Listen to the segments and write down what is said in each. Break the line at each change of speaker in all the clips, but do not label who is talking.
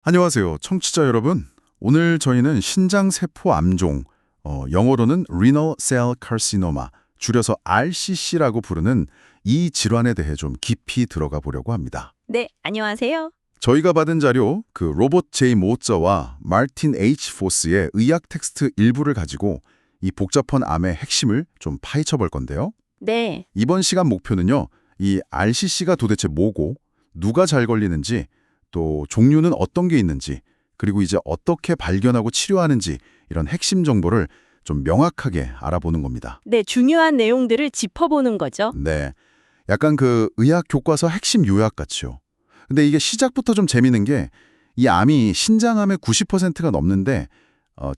안녕하세요, 청취자 여러분. 오늘 저희는 신장세포 암종, 영어로는 Renal Cell Carcinoma, 줄여서 RCC라고 부르는 이 질환에 대해 좀 깊이 들어가 보려고 합니다.
네, 안녕하세요.
저희가 받은 자료, 그 로봇 J. 모저와 마틴 H. 포스의 의학 텍스트 일부를 가지고 이 복잡한 암의 핵심을 좀 파헤쳐 볼 건데요.
네,
이번 시간 목표는요, 이 RCC가 도대체 뭐고, 누가 잘 걸리는지, 또 종류는 어떤 게 있는지, 그리고 이제 어떻게 발견하고 치료하는지 이런 핵심 정보를 좀 명확하게 알아보는 겁니다.
네, 중요한 내용들을 짚어보는 거죠.
네, 약간 그 의학 교과서 핵심 요약 같이요. 근데 이게 시작부터 좀 재미있는 게 이 암이 신장암의 90%가 넘는데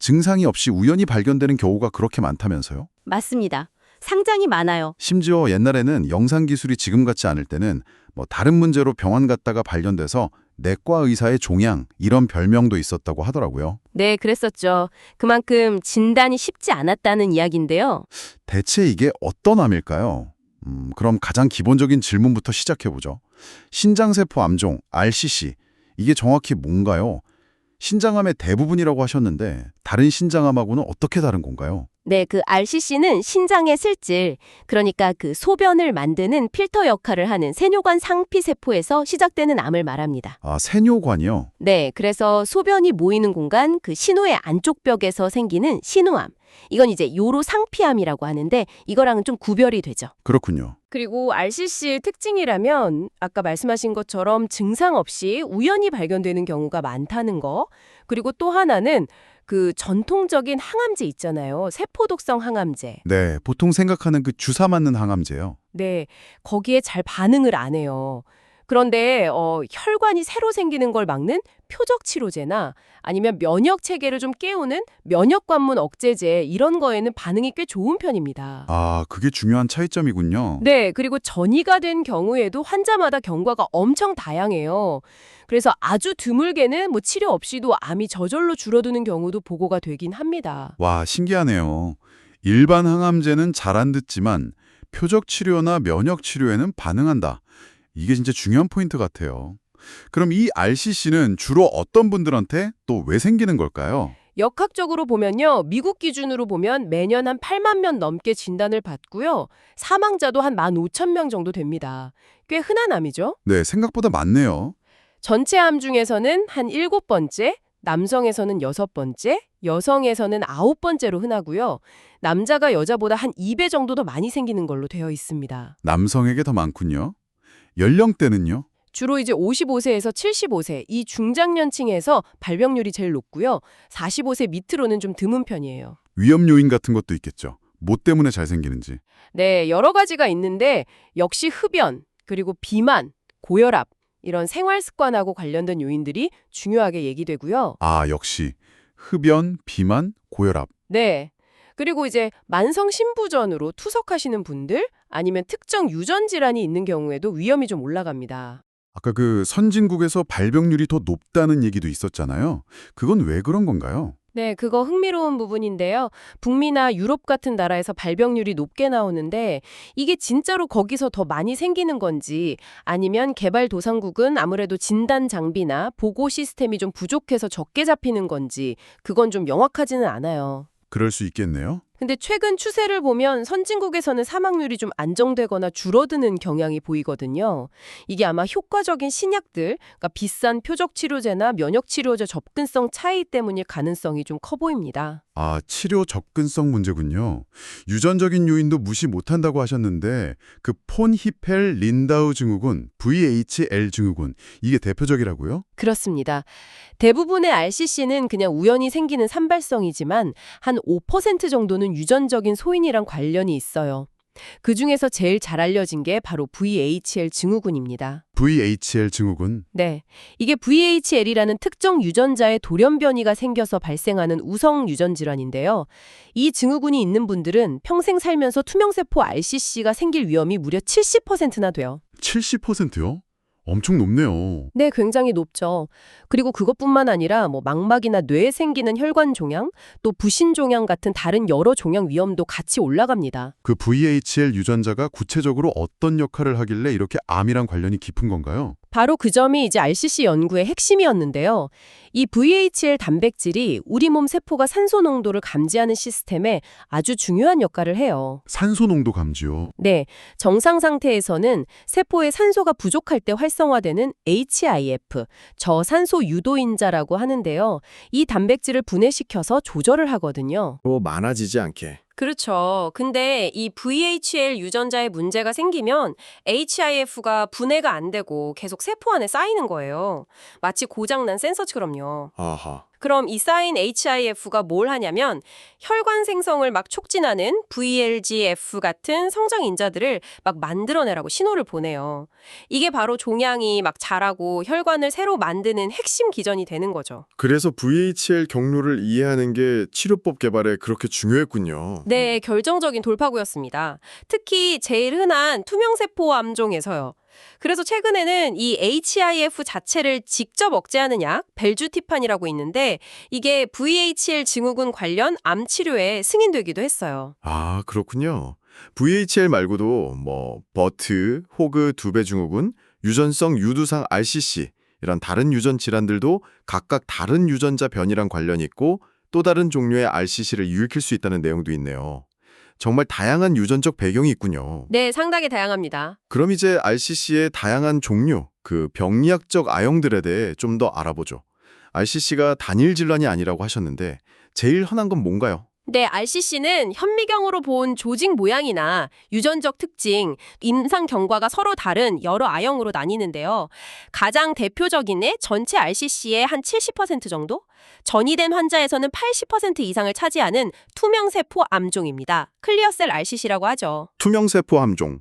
증상이 없이 우연히 발견되는 경우가 그렇게 많다면서요?
맞습니다. 상장이 많아요.
심지어 옛날에는 영상기술이 지금 같지 않을 때는 뭐 다른 문제로 병원 갔다가 발견돼서 내과 의사의 종양 이런 별명도 있었다고 하더라고요.
네, 그랬었죠. 그만큼 진단이 쉽지 않았다는 이야기인데요.
대체 이게 어떤 암일까요? 그럼 가장 기본적인 질문부터 시작해보죠. 신장세포 암종, RCC, 이게 정확히 뭔가요? 신장암의 대부분이라고 하셨는데 다른 신장암하고는 어떻게 다른 건가요?
네, 그 RCC는 신장의 슬질, 그러니까 그 소변을 만드는 필터 역할을 하는 세뇨관 상피세포에서 시작되는 암을 말합니다.
아, 세뇨관이요?
네, 그래서 소변이 모이는 공간, 그 신우의 안쪽 벽에서 생기는 신우암. 이건 이제 요로 상피암이라고 하는데 이거랑은 좀 구별이 되죠.
그렇군요.
그리고 RCC의 특징이라면 아까 말씀하신 것처럼 증상 없이 우연히 발견되는 경우가 많다는 거. 그리고 또 하나는 그 전통적인 항암제 있잖아요. 세포독성 항암제.
네, 보통 생각하는 그 주사 맞는 항암제요.
네, 거기에 잘 반응을 안 해요. 그런데 혈관이 새로 생기는 걸 막는 표적 치료제나 아니면 면역 체계를 좀 깨우는 면역 관문 억제제 이런 거에는 반응이 꽤 좋은 편입니다.
아, 그게 중요한 차이점이군요.
네, 그리고 전이가 된 경우에도 환자마다 경과가 엄청 다양해요. 그래서 아주 드물게는 뭐 치료 없이도 암이 저절로 줄어드는 경우도 보고가 되긴 합니다.
와, 신기하네요. 일반 항암제는 잘 안 듣지만 표적 치료나 면역 치료에는 반응한다. 이게 진짜 중요한 포인트 같아요. 그럼 이 RCC는 주로 어떤 분들한테 또 왜 생기는 걸까요?
역학적으로 보면요. 미국 기준으로 보면 매년 한 8만 명 넘게 진단을 받고요. 사망자도 한 15,000명 정도 됩니다. 꽤 흔한 암이죠.
네, 생각보다 많네요.
전체 암 중에서는 한 7번째, 남성에서는 6번째, 여성에서는 9번째로 흔하고요. 남자가 여자보다 한 2배 정도 더 많이 생기는 걸로 되어 있습니다.
남성에게 더 많군요. 연령대는요?
주로 이제 55세에서 75세 이 중장년층에서 발병률이 제일 높고요. 45세 밑으로는 좀 드문 편이에요.
위험 요인 같은 것도 있겠죠. 뭐 때문에 잘 생기는지.
네, 여러 가지가 있는데 역시 흡연, 그리고 비만, 고혈압 이런 생활 습관하고 관련된 요인들이 중요하게 얘기되고요.
아, 역시 흡연, 비만, 고혈압.
네. 그리고 이제 만성 신부전으로 투석하시는 분들 아니면 특정 유전 질환이 있는 경우에도 위험이 좀 올라갑니다.
아까 그 선진국에서 발병률이 더 높다는 얘기도 있었잖아요. 그건 왜 그런 건가요?
네, 그거 흥미로운 부분인데요. 북미나 유럽 같은 나라에서 발병률이 높게 나오는데 이게 진짜로 거기서 더 많이 생기는 건지 아니면 개발도상국은 아무래도 진단 장비나 보고 시스템이 좀 부족해서 적게 잡히는 건지 그건 좀 명확하지는 않아요.
그럴 수 있겠네요.
근데 최근 추세를 보면 선진국에서는 사망률이 좀 안정되거나 줄어드는 경향이 보이거든요. 이게 아마 효과적인 신약들, 그러니까 비싼 표적 치료제나 면역 치료제 접근성 차이 때문일 가능성이 좀 커 보입니다.
아, 치료 접근성 문제군요. 유전적인 요인도 무시 못한다고 하셨는데 그 폰 히펠 린다우 증후군, VHL 증후군, 이게 대표적이라고요?
그렇습니다. 대부분의 RCC는 그냥 우연히 생기는 산발성이지만 한 5% 정도는 유전적인 소인이랑 관련이 있어요. 그중에서 제일 잘 알려진 게 바로 VHL 증후군입니다.
VHL 증후군.
네, 이게 VHL이라는 특정 유전자의 돌연 변이가 생겨서 발생하는 우성 유전 질환인데요. 이 증후군이 있는 분들은 평생 살면서 투명세포 RCC가 생길 위험이 무려 70%나 돼요.
70%요? 엄청 높네요.
네, 굉장히 높죠. 그리고 그것뿐만 아니라 뭐 망막이나 뇌에 생기는 혈관 종양, 또 부신 종양 같은 다른 여러 종양 위험도 같이 올라갑니다.
그 VHL 유전자가 구체적으로 어떤 역할을 하길래 이렇게 암이랑 관련이 깊은 건가요?
바로 그 점이 이제 RCC 연구의 핵심이었는데요. 이 VHL 단백질이 우리 몸 세포가 산소 농도를 감지하는 시스템에 아주 중요한 역할을 해요.
산소 농도 감지요.
네, 정상 상태에서는 세포에 산소가 부족할 때 활성화되는 HIF, 저산소 유도인자라고 하는데요. 이 단백질을 분해시켜서 조절을 하거든요.
또 많아지지 않게.
그렇죠. 근데 이 VHL 유전자에 문제가 생기면 HIF가 분해가 안 되고 계속 세포 안에 쌓이는 거예요. 마치 고장난 센서처럼요.
아하.
그럼 이 쌓인 HIF가 뭘 하냐면 혈관 생성을 막 촉진하는 VLGF 같은 성장 인자들을 막 만들어내라고 신호를 보내요. 이게 바로 종양이 막 자라고 혈관을 새로 만드는 핵심 기전이 되는 거죠.
그래서 VHL 경로를 이해하는 게 치료법 개발에 그렇게 중요했군요.
네, 결정적인 돌파구였습니다. 특히 제일 흔한 투명세포 암종에서요. 그래서 최근에는 이 HIF 자체를 직접 억제하는 약, 벨주티판이라고 있는데 이게 VHL 증후군 관련 암 치료에 승인되기도 했어요.
아, 그렇군요. VHL 말고도 버트, 호그 두배 증후군, 유전성 유두상 RCC 이런 다른 유전 질환들도 각각 다른 유전자 변이랑 관련이 있고 또 다른 종류의 RCC를 일으킬 수 있다는 내용도 있네요. 정말 다양한 유전적 배경이 있군요.
네, 상당히 다양합니다.
그럼 이제 RCC의 다양한 종류, 그 병리학적 아형들에 대해 좀 더 알아보죠. RCC가 단일 질환이 아니라고 하셨는데 제일 흔한 건 뭔가요?
네, RCC는 현미경으로 본 조직 모양이나 유전적 특징, 임상 경과가 서로 다른 여러 아형으로 나뉘는데요. 가장 대표적인 애 전체 RCC의 한 70% 정도? 전이된 환자에서는 80% 이상을 차지하는 투명세포 암종입니다. 클리어셀 RCC라고 하죠.
투명세포 함종.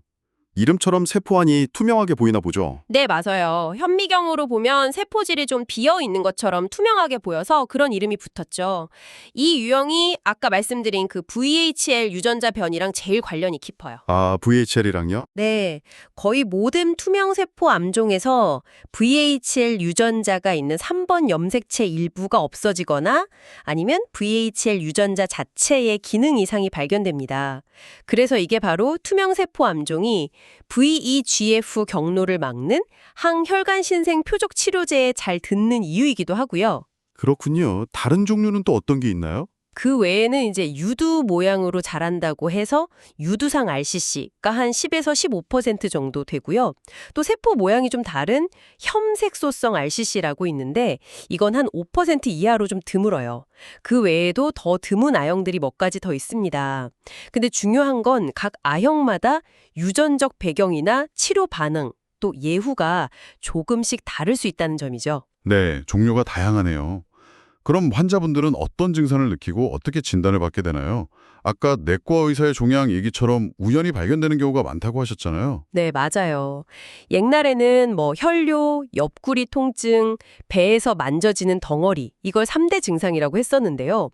이름처럼 세포안이 투명하게 보이나 보죠.
네, 맞아요. 현미경으로 보면 세포질이 좀 비어 있는 것처럼 투명하게 보여서 그런 이름이 붙었죠. 이 유형이 아까 말씀드린 그 VHL 유전자 변이랑 제일 관련이 깊어요.
아, VHL이랑요?
네, 거의 모든 투명세포 암종에서 VHL 유전자가 있는 3번 염색체 일부가 없어지거나 아니면 VHL 유전자 자체의 기능 이상이 발견됩니다. 그래서 이게 바로 투명세포 암종이 VEGF 경로를 막는 항혈관 신생 표적 치료제에 잘 듣는 이유이기도 하고요.
그렇군요. 다른 종류는 또 어떤 게 있나요?
그 외에는 이제 유두 모양으로 자란다고 해서 유두상 RCC가 한 10에서 15% 정도 되고요. 또 세포 모양이 좀 다른 혐색소성 RCC라고 있는데 이건 한 5% 이하로 좀 드물어요. 그 외에도 더 드문 아형들이 몇 가지 더 있습니다. 근데 중요한 건 각 아형마다 유전적 배경이나 치료 반응, 또 예후가 조금씩 다를 수 있다는 점이죠.
네, 종류가 다양하네요. 그럼 환자분들은 어떤 증상을 느끼고 어떻게 진단을 받게 되나요? 아까 내과 의사의 종양 얘기처럼 우연히 발견되는 경우가 많다고 하셨잖아요.
네, 맞아요. 옛날에는 혈뇨, 옆구리 통증, 배에서 만져지는 덩어리, 이걸 3대 증상이라고 했었는데요.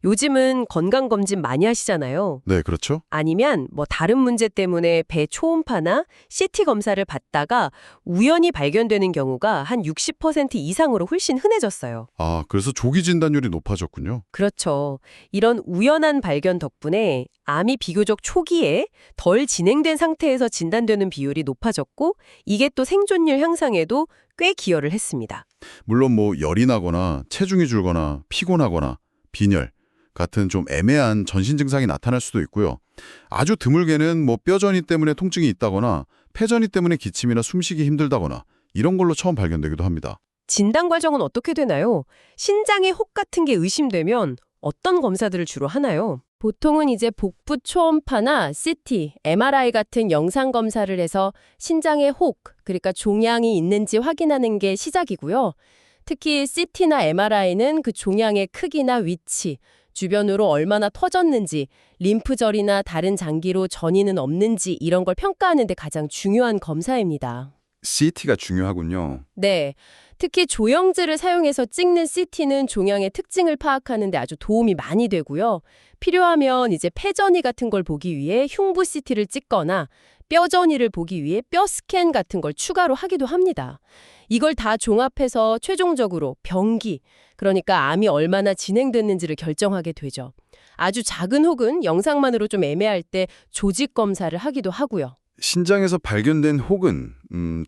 요즘은 건강검진 많이 하시잖아요.
네, 그렇죠.
아니면 다른 문제 때문에 배 초음파나 CT 검사를 받다가 우연히 발견되는 경우가 한 60% 이상으로 훨씬 흔해졌어요.
아, 그래서 조기 진단율이 높아졌군요.
그렇죠. 이런 우연한 발견 덕분에 암이 비교적 초기에 덜 진행된 상태에서 진단되는 비율이 높아졌고 이게 또 생존율 향상에도 꽤 기여를 했습니다.
물론 열이 나거나 체중이 줄거나 피곤하거나 빈혈 같은 좀 애매한 전신 증상이 나타날 수도 있고요. 아주 드물게는 뼈전이 때문에 통증이 있다거나 폐전이 때문에 기침이나 숨쉬기 힘들다거나 이런 걸로 처음 발견되기도 합니다.
진단 과정은 어떻게 되나요? 신장에 혹 같은 게 의심되면 어떤 검사들을 주로 하나요? 보통은 이제 복부 초음파나 CT, MRI 같은 영상 검사를 해서 신장에 혹, 그러니까 종양이 있는지 확인하는 게 시작이고요. 특히 CT나 MRI는 그 종양의 크기나 위치, 주변으로 얼마나 터졌는지, 림프절이나 다른 장기로 전이는 없는지 이런 걸 평가하는 데 가장 중요한 검사입니다.
CT가 중요하군요.
네. 특히 조영제를 사용해서 찍는 CT는 종양의 특징을 파악하는 데 아주 도움이 많이 되고요. 필요하면 이제 폐전이 같은 걸 보기 위해 흉부 CT를 찍거나 뼈전이를 보기 위해 뼈 스캔 같은 걸 추가로 하기도 합니다. 이걸 다 종합해서 최종적으로 병기, 그러니까 암이 얼마나 진행됐는지를 결정하게 되죠. 아주 작은 혹은 영상만으로 좀 애매할 때 조직 검사를 하기도 하고요.
신장에서 발견된 혹은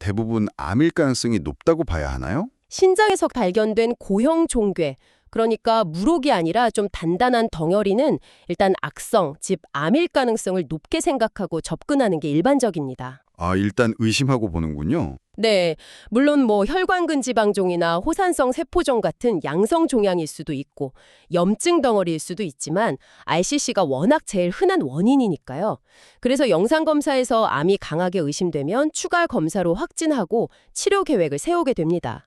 대부분 암일 가능성이 높다고 봐야 하나요?
신장에서 발견된 고형 종괴, 그러니까 물혹이 아니라 좀 단단한 덩어리는 일단 악성, 즉 암일 가능성을 높게 생각하고 접근하는 게 일반적입니다.
아, 일단 의심하고 보는군요.
네, 물론 혈관근 지방종이나 호산성 세포종 같은 양성 종양일 수도 있고 염증 덩어리일 수도 있지만 RCC가 워낙 제일 흔한 원인이니까요. 그래서 영상검사에서 암이 강하게 의심되면 추가 검사로 확진하고 치료 계획을 세우게 됩니다.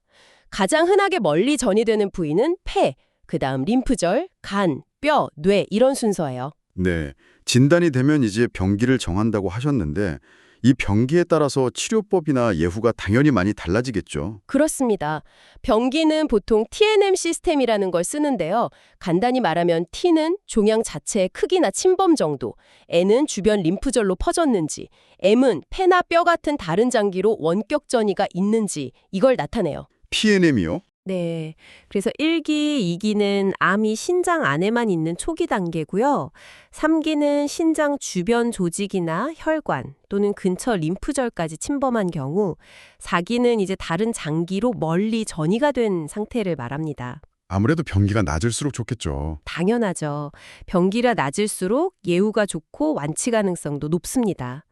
가장 흔하게 멀리 전이되는 부위는 폐, 그다음 림프절, 간, 뼈, 뇌 이런 순서예요.
네, 진단이 되면 이제 병기를 정한다고 하셨는데 이 병기에 따라서 치료법이나 예후가 당연히 많이 달라지겠죠.
그렇습니다. 병기는 보통 TNM 시스템이라는 걸 쓰는데요. 간단히 말하면 T는 종양 자체의 크기나 침범 정도, N은 주변 림프절로 퍼졌는지, M은 폐나 뼈 같은 다른 장기로 원격 전이가 있는지 이걸 나타내요.
TNM이요?
네. 그래서 1기, 2기는 암이 신장 안에만 있는 초기 단계고요. 3기는 신장 주변 조직이나 혈관 또는 근처 림프절까지 침범한 경우, 4기는 이제 다른 장기로 멀리 전이가 된 상태를 말합니다.
아무래도 병기가 낮을수록 좋겠죠.
당연하죠. 병기가 낮을수록 예후가 좋고 완치 가능성도 높습니다.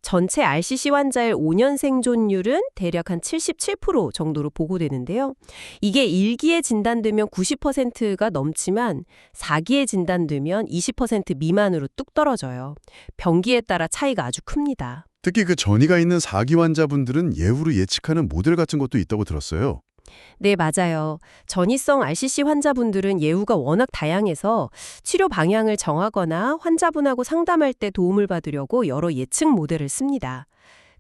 전체 RCC 환자의 5년 생존율은 대략 한 77% 정도로 보고되는데요. 이게 1기에 진단되면 90%가 넘지만 4기에 진단되면 20% 미만으로 뚝 떨어져요. 병기에 따라 차이가 아주 큽니다.
특히 그 전이가 있는 4기 환자분들은 예후를 예측하는 모델 같은 것도 있다고 들었어요.
네, 맞아요. 전이성 RCC 환자분들은 예후가 워낙 다양해서 치료 방향을 정하거나 환자분하고 상담할 때 도움을 받으려고 여러 예측 모델을 씁니다.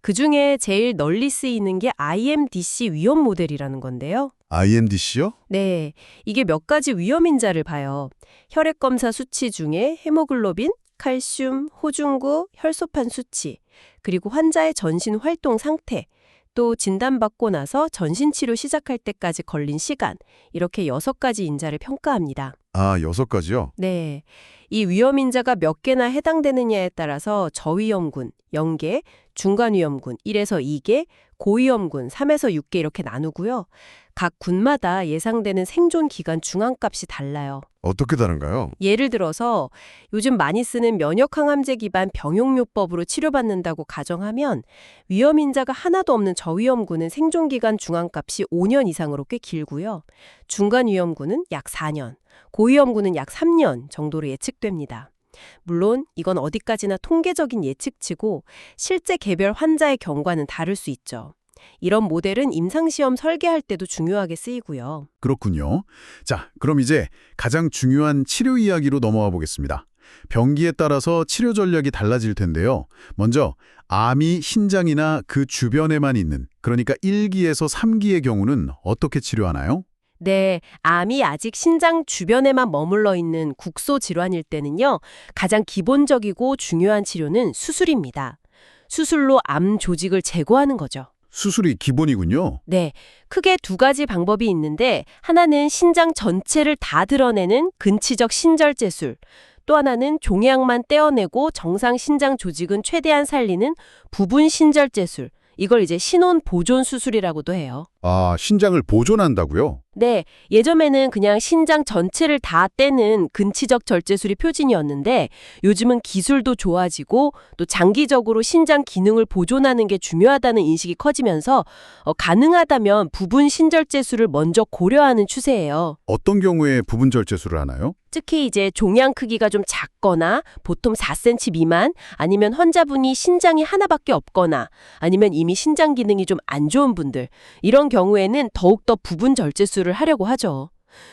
그중에 제일 널리 쓰이는 게 IMDC 위험 모델이라는 건데요.
IMDC요?
네, 이게 몇 가지 위험인자를 봐요. 혈액검사 수치 중에 헤모글로빈, 칼슘, 호중구, 혈소판 수치, 그리고 환자의 전신 활동 상태, 또 진단받고 나서 전신치료 시작할 때까지 걸린 시간, 이렇게 6가지 인자를 평가합니다.
아, 6가지요?
네, 이 위험인자가 몇 개나 해당되느냐에 따라서 저위험군 0개, 중간위험군 1에서 2개, 고위험군 3에서 6개 이렇게 나누고요. 각 군마다 예상되는 생존 기간 중앙값이 달라요.
어떻게 다른가요?
예를 들어서 요즘 많이 쓰는 면역항암제 기반 병용요법으로 치료받는다고 가정하면 위험인자가 하나도 없는 저위험군은 생존기간 중앙값이 5년 이상으로 꽤 길고요. 중간위험군은 약 4년, 고위험군은 약 3년 정도로 예측됩니다. 물론 이건 어디까지나 통계적인 예측치고 실제 개별 환자의 경과는 다를 수 있죠. 이런 모델은 임상시험 설계할 때도 중요하게 쓰이고요.
그렇군요. 자, 그럼 이제 가장 중요한 치료 이야기로 넘어가 보겠습니다. 병기에 따라서 치료 전략이 달라질 텐데요. 먼저 암이 신장이나 그 주변에만 있는, 그러니까 1기에서 3기의 경우는 어떻게 치료하나요?
네, 암이 아직 신장 주변에만 머물러 있는 국소 질환일 때는요, 가장 기본적이고 중요한 치료는 수술입니다. 수술로 암 조직을 제거하는 거죠.
수술이 기본이군요.
네, 크게 2가지 방법이 있는데 하나는 신장 전체를 다 드러내는 근치적 신절제술, 또 하나는 종양만 떼어내고 정상 신장 조직은 최대한 살리는 부분 신절제술, 이걸 이제 신원 보존 수술이라고도 해요.
아, 신장을 보존한다고요?
네, 예전에는 그냥 신장 전체를 다 떼는 근치적 절제술이 표준이었는데 요즘은 기술도 좋아지고 또 장기적으로 신장 기능을 보존하는 게 중요하다는 인식이 커지면서 가능하다면 부분 신절제술을 먼저 고려하는 추세예요.
어떤 경우에 부분 절제술을 하나요?
특히 이제 종양 크기가 좀 작거나 보통 4cm 미만, 아니면 환자분이 신장이 하나밖에 없거나 아니면 이미 신장 기능이 좀 안 좋은 분들, 이런 경우에는 더욱더 부분 절제술을 하려고 하죠.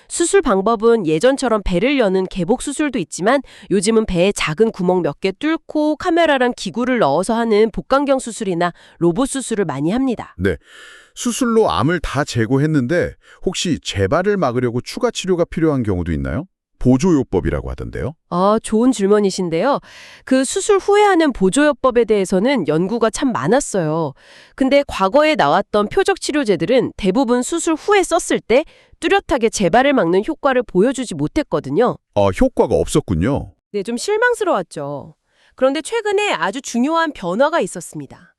수술 방법은 예전처럼 배를 여는 개복 수술도 있지만 요즘은 배에 작은 구멍 몇 개 뚫고 카메라랑 기구를 넣어서 하는 복강경 수술이나 로봇 수술을 많이 합니다.
네. 수술로 암을 다 제거했는데 혹시 재발을 막으려고 추가 치료가 필요한 경우도 있나요? 보조요법이라고 하던데요.
좋은 질문이신데요. 그 수술 후에 하는 보조요법에 대해서는 연구가 참 많았어요. 근데 과거에 나왔던 표적 치료제들은 대부분 수술 후에 썼을 때 뚜렷하게 재발을 막는 효과를 보여주지 못했거든요.
효과가 없었군요.
네, 좀 실망스러웠죠. 그런데 최근에 아주 중요한 변화가 있었습니다.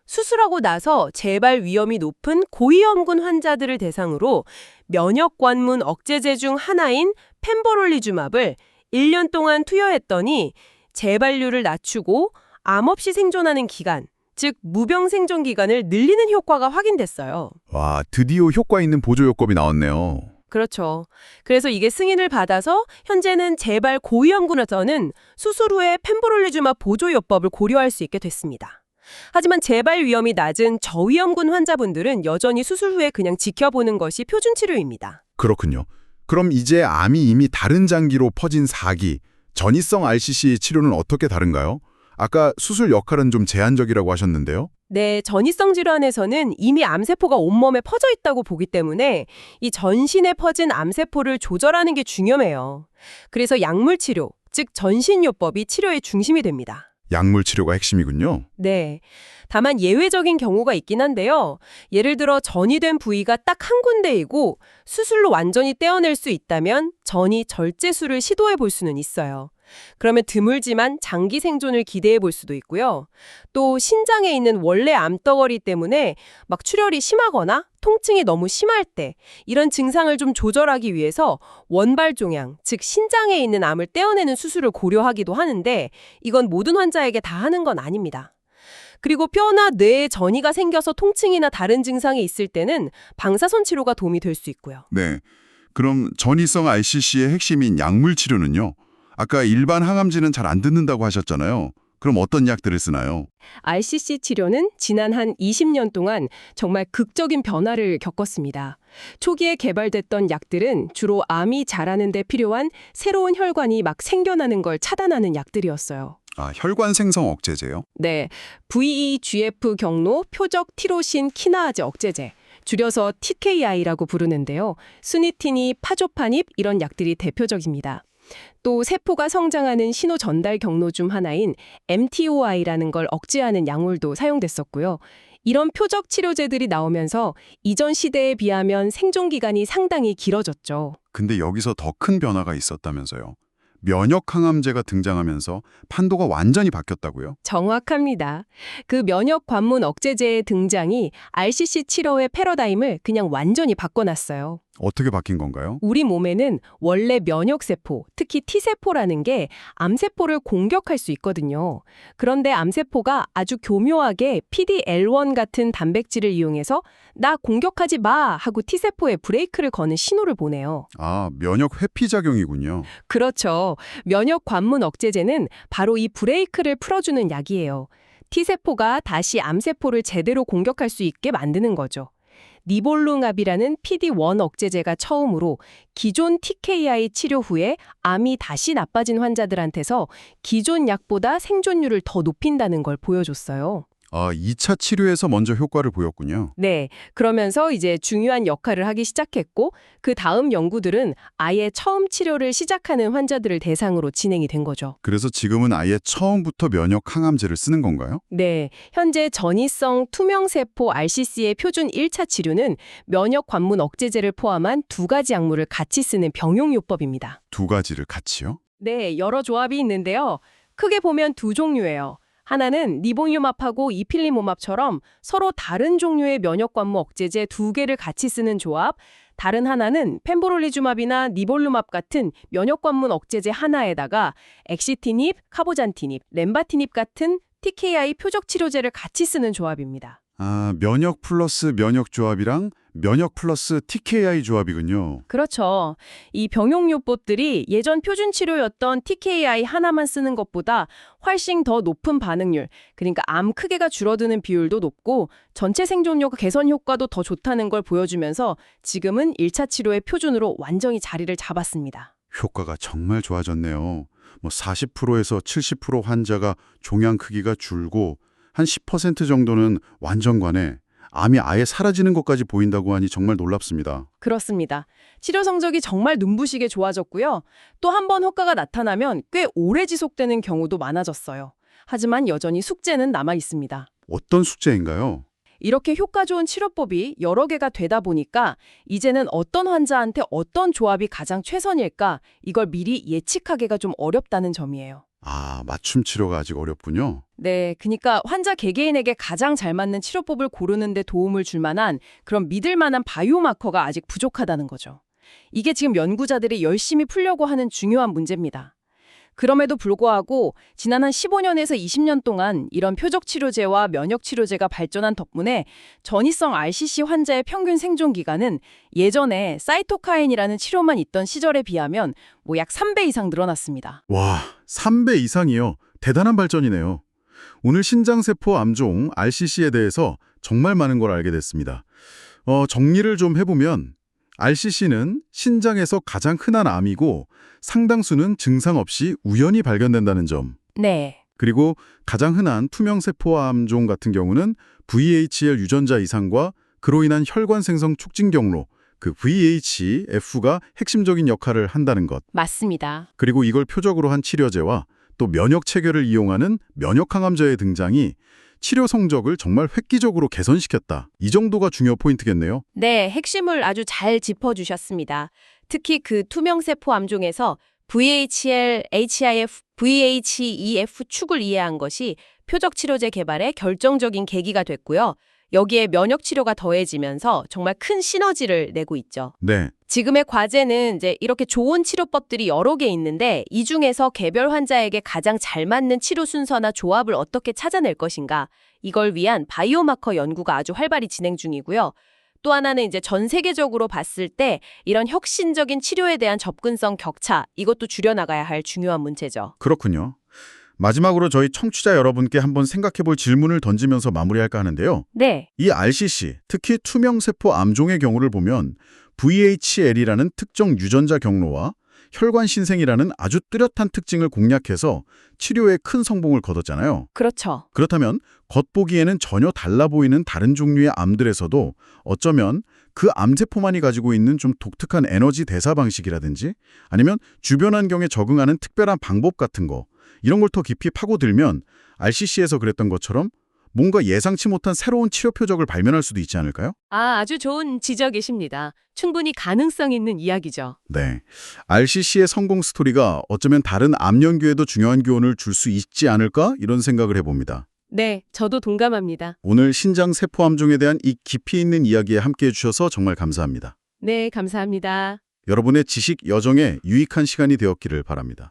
수술하고 나서 재발 위험이 높은 고위험군 환자들을 대상으로 면역 관문 억제제 중 하나인 펜버롤리주맙을 1년 동안 투여했더니 재발률을 낮추고 암 없이 생존하는 기간, 즉 무병 생존 기간을 늘리는 효과가 확인됐어요.
와, 드디어 효과 있는 보조요법이 나왔네요.
그렇죠. 그래서 이게 승인을 받아서 현재는 재발 고위험군에서는 수술 후에 펜버롤리주맙 보조요법을 고려할 수 있게 됐습니다. 하지만 재발 위험이 낮은 저위험군 환자분들은 여전히 수술 후에 그냥 지켜보는 것이 표준 치료입니다.
그렇군요. 그럼 이제 암이 이미 다른 장기로 퍼진 4기, 전이성 RCC 치료는 어떻게 다른가요? 아까 수술 역할은 좀 제한적이라고 하셨는데요.
네, 전이성 질환에서는 이미 암세포가 온몸에 퍼져 있다고 보기 때문에 이 전신에 퍼진 암세포를 조절하는 게 중요해요. 그래서 약물 치료, 즉 전신요법이 치료의 중심이 됩니다.
약물 치료가 핵심이군요.
네. 다만 예외적인 경우가 있긴 한데요. 예를 들어 전이된 부위가 딱 한 군데이고 수술로 완전히 떼어낼 수 있다면 전이 절제술을 시도해 볼 수는 있어요. 그러면 드물지만 장기 생존을 기대해 볼 수도 있고요. 또 신장에 있는 원래 암덩어리 때문에 막 출혈이 심하거나 통증이 너무 심할 때 이런 증상을 좀 조절하기 위해서 원발종양, 즉 신장에 있는 암을 떼어내는 수술을 고려하기도 하는데 이건 모든 환자에게 다 하는 건 아닙니다. 그리고 뼈나 뇌에 전이가 생겨서 통증이나 다른 증상이 있을 때는 방사선 치료가 도움이 될 수 있고요.
네. 그럼 전이성 RCC의 핵심인 약물 치료는요? 아까 일반 항암제는 잘 안 듣는다고 하셨잖아요. 그럼 어떤 약들을 쓰나요?
RCC 치료는 지난 한 20년 동안 정말 극적인 변화를 겪었습니다. 초기에 개발됐던 약들은 주로 암이 자라는 데 필요한 새로운 혈관이 막 생겨나는 걸 차단하는 약들이었어요.
아, 혈관 생성 억제제요?
네, VEGF 경로 표적 티로신 키나아제 억제제, 줄여서 TKI라고 부르는데요. 수니티닙, 파조파닙 이런 약들이 대표적입니다. 또 세포가 성장하는 신호 전달 경로 중 하나인 mTOR이라는 걸 억제하는 약물도 사용됐었고요. 이런 표적 치료제들이 나오면서 이전 시대에 비하면 생존 기간이 상당히 길어졌죠.
근데 여기서 더 큰 변화가 있었다면서요. 면역 항암제가 등장하면서 판도가 완전히 바뀌었다고요?
정확합니다. 그 면역 관문 억제제의 등장이 RCC 치료의 패러다임을 그냥 완전히 바꿔놨어요.
어떻게 바뀐 건가요?
우리 몸에는 원래 면역세포, 특히 T세포라는 게 암세포를 공격할 수 있거든요. 그런데 암세포가 아주 교묘하게 PD-L1 같은 단백질을 이용해서 나 공격하지 마 하고 T세포에 브레이크를 거는 신호를 보내요.
아, 면역 회피 작용이군요.
그렇죠. 면역 관문 억제제는 바로 이 브레이크를 풀어주는 약이에요. T세포가 다시 암세포를 제대로 공격할 수 있게 만드는 거죠. 니볼룽압이라는 PD-1 억제제가 처음으로 기존 TKI 치료 후에 암이 다시 나빠진 환자들한테서 기존 약보다 생존율을 더 높인다는 걸 보여줬어요.
아, 2차 치료에서 먼저 효과를 보였군요.
네, 그러면서 이제 중요한 역할을 하기 시작했고 그 다음 연구들은 아예 처음 치료를 시작하는 환자들을 대상으로 진행이 된 거죠.
그래서 지금은 아예 처음부터 면역 항암제를 쓰는 건가요?
네, 현재 전이성 투명세포 RCC의 표준 1차 치료는 면역 관문 억제제를 포함한 두 가지 약물을 같이 쓰는 병용요법입니다.
두 가지를 같이요?
네, 여러 조합이 있는데요. 크게 보면 두 종류예요. 하나는 니볼륨압하고 이필리모맙처럼 서로 다른 종류의 면역관문 억제제 두 개를 같이 쓰는 조합, 다른 하나는 펜보롤리주맙이나 니볼륨압 같은 면역관문 억제제 하나에다가 엑시티닙, 카보잔티닙, 렘바티닙 같은 TKI 표적 치료제를 같이 쓰는 조합입니다.
아, 면역 플러스 면역 조합이랑 면역 플러스 TKI 조합이군요.
그렇죠. 이 병용요법들이 예전 표준 치료였던 TKI 하나만 쓰는 것보다 훨씬 더 높은 반응률, 그러니까 암 크기가 줄어드는 비율도 높고 전체 생존력 개선 효과도 더 좋다는 걸 보여주면서 지금은 1차 치료의 표준으로 완전히 자리를 잡았습니다.
효과가 정말 좋아졌네요. 40%에서 70% 환자가 종양 크기가 줄고 한 10% 정도는 완전관에 암이 아예 사라지는 것까지 보인다고 하니 정말 놀랍습니다.
그렇습니다. 치료 성적이 정말 눈부시게 좋아졌고요. 또 한 번 효과가 나타나면 꽤 오래 지속되는 경우도 많아졌어요. 하지만 여전히 숙제는 남아 있습니다.
어떤 숙제인가요?
이렇게 효과 좋은 치료법이 여러 개가 되다 보니까 이제는 어떤 환자한테 어떤 조합이 가장 최선일까 이걸 미리 예측하기가 좀 어렵다는 점이에요.
아, 맞춤 치료가 아직 어렵군요.
네, 그러니까 환자 개개인에게 가장 잘 맞는 치료법을 고르는 데 도움을 줄 만한 그런 믿을 만한 바이오마커가 아직 부족하다는 거죠. 이게 지금 연구자들이 열심히 풀려고 하는 중요한 문제입니다. 그럼에도 불구하고 지난 한 15년에서 20년 동안 이런 표적 치료제와 면역 치료제가 발전한 덕분에 전이성 RCC 환자의 평균 생존 기간은 예전에 사이토카인이라는 치료만 있던 시절에 비하면 뭐 약 3배 이상 늘어났습니다.
와, 3배 이상이요. 대단한 발전이네요. 오늘 신장세포 암종 RCC에 대해서 정말 많은 걸 알게 됐습니다. 정리를 좀 해보면 RCC는 신장에서 가장 흔한 암이고 상당수는 증상 없이 우연히 발견된다는 점.
네.
그리고 가장 흔한 투명세포 암종 같은 경우는 VHL 유전자 이상과 그로 인한 혈관 생성 촉진 경로, 그 VHF가 핵심적인 역할을 한다는 것.
맞습니다.
그리고 이걸 표적으로 한 치료제와 또 면역 체계를 이용하는 면역 항암제의 등장이 치료 성적을 정말 획기적으로 개선시켰다. 이 정도가 중요 포인트겠네요.
네, 핵심을 아주 잘 짚어주셨습니다. 특히 그 투명세포 암종에서 VHL, HIF, VHEF 축을 이해한 것이 표적 치료제 개발의 결정적인 계기가 됐고요. 여기에 면역 치료가 더해지면서 정말 큰 시너지를 내고 있죠.
네,
지금의 과제는 이제 이렇게 좋은 치료법들이 여러 개 있는데 이 중에서 개별 환자에게 가장 잘 맞는 치료 순서나 조합을 어떻게 찾아낼 것인가, 이걸 위한 바이오마커 연구가 아주 활발히 진행 중이고요. 또 하나는 이제 전 세계적으로 봤을 때 이런 혁신적인 치료에 대한 접근성 격차, 이것도 줄여나가야 할 중요한 문제죠.
그렇군요. 마지막으로 저희 청취자 여러분께 한번 생각해볼 질문을 던지면서 마무리할까 하는데요.
네.
이 RCC, 특히 투명세포 암종의 경우를 보면 VHL이라는 특정 유전자 경로와 혈관 신생이라는 아주 뚜렷한 특징을 공략해서 치료에 큰 성공을 거뒀잖아요.
그렇죠.
그렇다면 겉보기에는 전혀 달라 보이는 다른 종류의 암들에서도 어쩌면 그 암세포만이 가지고 있는 좀 독특한 에너지 대사 방식이라든지 아니면 주변 환경에 적응하는 특별한 방법 같은 거, 이런 걸 더 깊이 파고들면 RCC에서 그랬던 것처럼 뭔가 예상치 못한 새로운 치료 표적을 발견할 수도 있지 않을까요?
아주 좋은 지적이십니다. 충분히 가능성 있는 이야기죠.
네. RCC의 성공 스토리가 어쩌면 다른 암 연구에도 중요한 교훈을 줄 수 있지 않을까? 이런 생각을 해봅니다.
네, 저도 동감합니다.
오늘 신장 세포 암종에 대한 이 깊이 있는 이야기에 함께해 주셔서 정말 감사합니다.
네, 감사합니다.
여러분의 지식 여정에 유익한 시간이 되었기를 바랍니다.